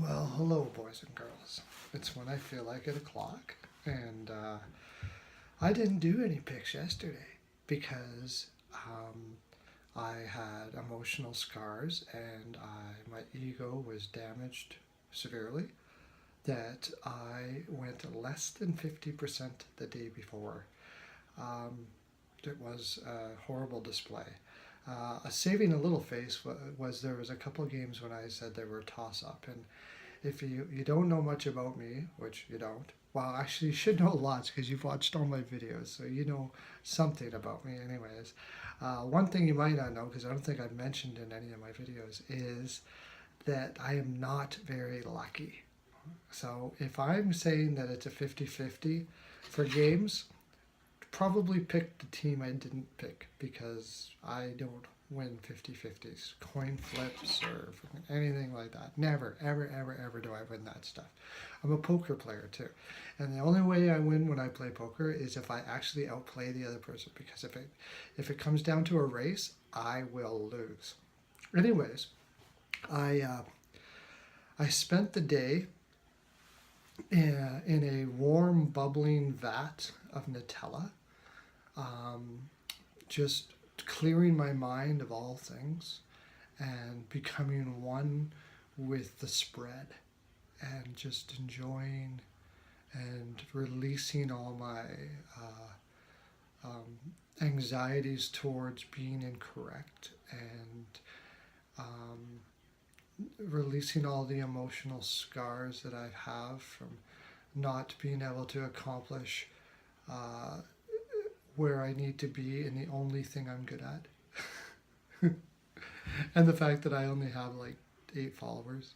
Well, hello, boys and girls. It's when I feel like it o'clock, and I didn't do any picks yesterday because I had emotional scars and my ego was damaged severely. That I went less than 50% the day before. Um, it was a horrible display. Saving a little face was there was a couple of games when I said they were toss up, and if you don't know much about me, which you don't, well, actually, you should know lots because you've watched all my videos, so you know something about me, anyways. One thing you might not know, because I don't think I've mentioned in any of my videos, is that I am not very lucky. So if I'm saying that it's a 50-50 for games, probably pick the team I didn't pick because I don't win 50-50s, coin flips, or anything like that. Never, ever, ever, ever do I win that stuff. I'm a poker player too. And the only way I win when I play poker is if I actually outplay the other person, because if it comes down to a race, I will lose. Anyways, I I spent the day in a warm, bubbling vat of Nutella, um, just clearing my mind of all things and becoming one with the spread and just enjoying and releasing all my anxieties towards being incorrect and um, releasing all the emotional scars that I have from not being able to accomplish uh, where I need to be in the only thing I'm good at. And the fact that I only have like 8 followers.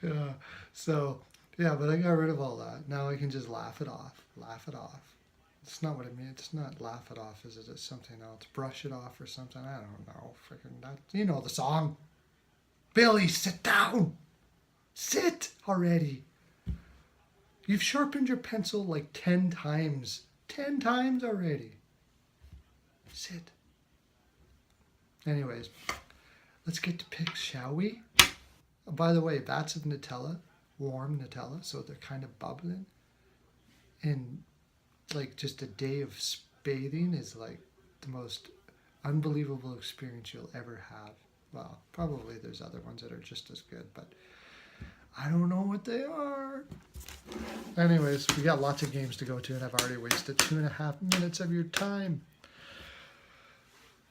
Yeah. So, yeah, but I got rid of all that. Now I can just laugh it off. Laugh it off. It's not what I mean. It's not laugh it off, is it? It's something else. Brush it off or something. I don't know. Freaking that. You know the song. Billy, sit down. Sit already. You've sharpened your pencil like 10 times. 10 times already. Sit. Anyways, let's get to picks, shall we? Oh, by the way, vats of Nutella, warm Nutella, so they're kind of bubbling. And like just a day of bathing is like the most unbelievable experience you'll ever have. Well, probably there's other ones that are just as good, but I don't know what they are. Anyways, we got lots of games to go to, and I've already wasted 2.5 minutes of your time.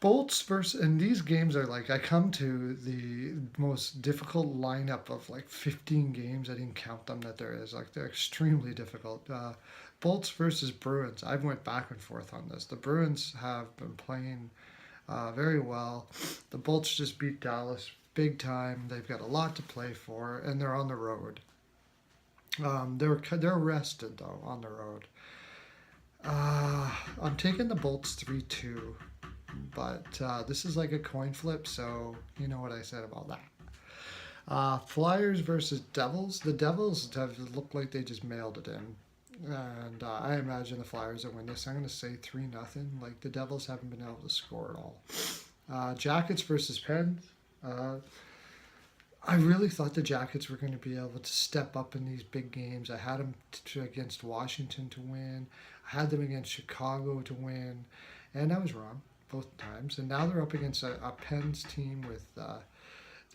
Bolts versus, and these games are like, I come to the most difficult lineup of like 15 games. I didn't count them that there is. Like, they're extremely difficult. Bolts versus Bruins. I've went back and forth on this. The Bruins have been playing very well. The Bolts just beat Dallas big time. They've got a lot to play for, and they're on the road. They're rested though on the road. I'm taking the Bolts 3-2, but this is like a coin flip, so you know what I said about that. Flyers versus Devils. The Devils have looked like they just mailed it in. And I imagine the Flyers will win this. I'm going to say 3-0. Like, the Devils haven't been able to score at all. Jackets versus Pens. I really thought the Jackets were going to be able to step up in these big games. I had them against Washington to win. I had them against Chicago to win. And I was wrong both times. And now they're up against a Pens team with that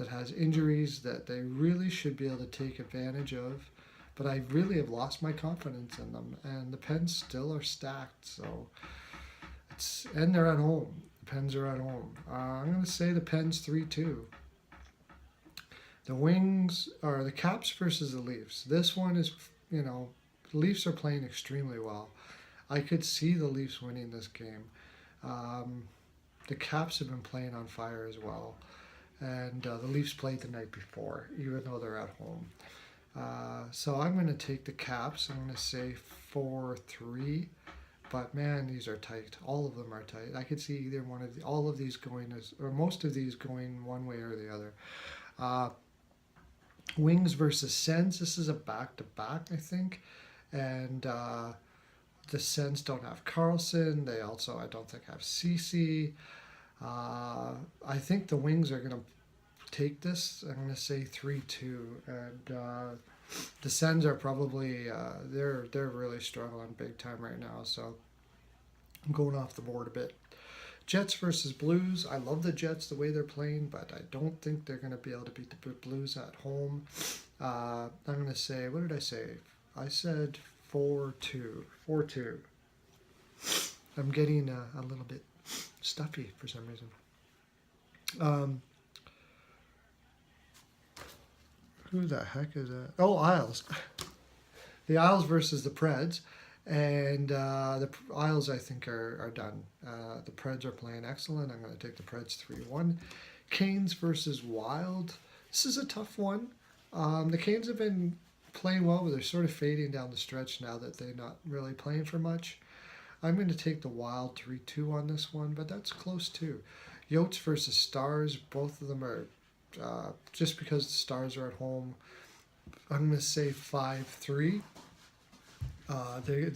has injuries that they really should be able to take advantage of. But I really have lost my confidence in them, and the Pens still are stacked. So and they're at home. The Pens are at home. I'm going to say the Pens 3-2. The Wings are the Caps versus the Leafs. This one is, the Leafs are playing extremely well. I could see the Leafs winning this game. The Caps have been playing on fire as well, and the Leafs played the night before, even though they're at home. So I'm going to take the Caps. I'm going to say 4-3. But man, these are tight. All of them are tight. I could see either one of all of these going or most of these going one way or the other. Wings versus Sens. This is a back-to-back, I think. And the Sens don't have Carlson. They also, I don't think, have CC. I think the Wings are going to take this. I'm going to say 3-2. And the Sens are probably, they're really struggling big time right now. So I'm going off the board a bit. Jets versus Blues. I love the Jets the way they're playing, but I don't think they're going to be able to beat the Blues at home. I'm going to say, what did I say? I said 4-2. 4-2. I'm getting a little bit stuffy for some reason. Who the heck is that? Oh, Isles. The Isles versus the Preds. And the Isles, I think, are done. The Preds are playing excellent. I'm going to take the Preds 3-1. Canes versus Wild. This is a tough one. The Canes have been playing well, but they're sort of fading down the stretch now that they're not really playing for much. I'm going to take the Wild 3-2 on this one, but that's close too. Yotes versus Stars. Both of them are, just because the Stars are at home, I'm going to say 5-3. I'm going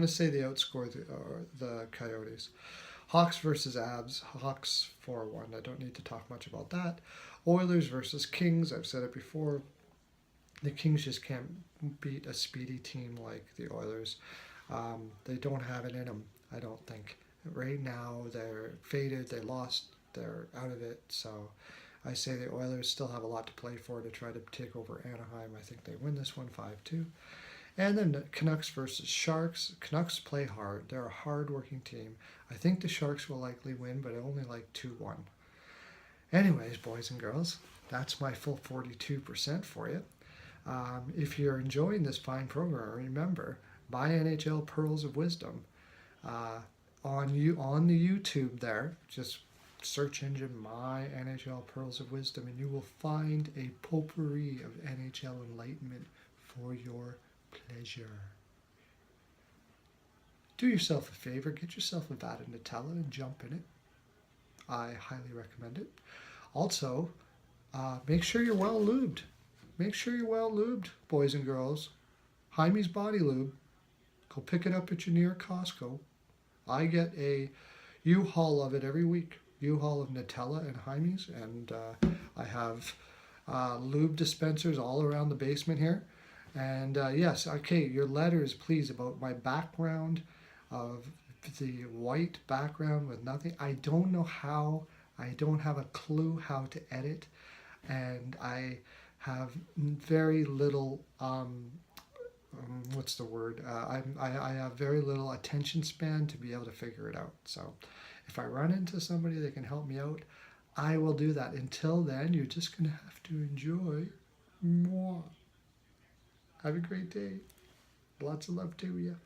to say they outscore the Coyotes. Hawks versus Abs. Hawks 4-1. I don't need to talk much about that. Oilers versus Kings. I've said it before. The Kings just can't beat a speedy team like the Oilers. They don't have it in them, I don't think. Right now, they're faded. They lost. They're out of it. So I say the Oilers still have a lot to play for to try to take over Anaheim. I think they win this one 5-2. And then Canucks versus Sharks. Canucks play hard. They're a hard-working team. I think the Sharks will likely win, but only like 2-1. Anyways, boys and girls, that's my full 42% for you. If you're enjoying this fine program, remember, my NHL Pearls of Wisdom on the YouTube there. Just search engine my NHL Pearls of Wisdom, and you will find a potpourri of NHL enlightenment for your pleasure. Do yourself a favor, get yourself a vat of Nutella and jump in it. I highly recommend it. Also, make sure you're well lubed. Make sure you're well lubed, boys and girls. Jaime's Body Lube. Go pick it up at your near Costco. I get a U-Haul of it every week. U-Haul of Nutella and Jaime's. And I have lube dispensers all around the basement here. And yes, okay, your letters, please, about my background of the white background with nothing. I don't know how. I don't have a clue how to edit. And I have very little, what's the word? I have very little attention span to be able to figure it out. So if I run into somebody that can help me out, I will do that. Until then, you're just going to have to enjoy more. Have a great day. Lots of love to you.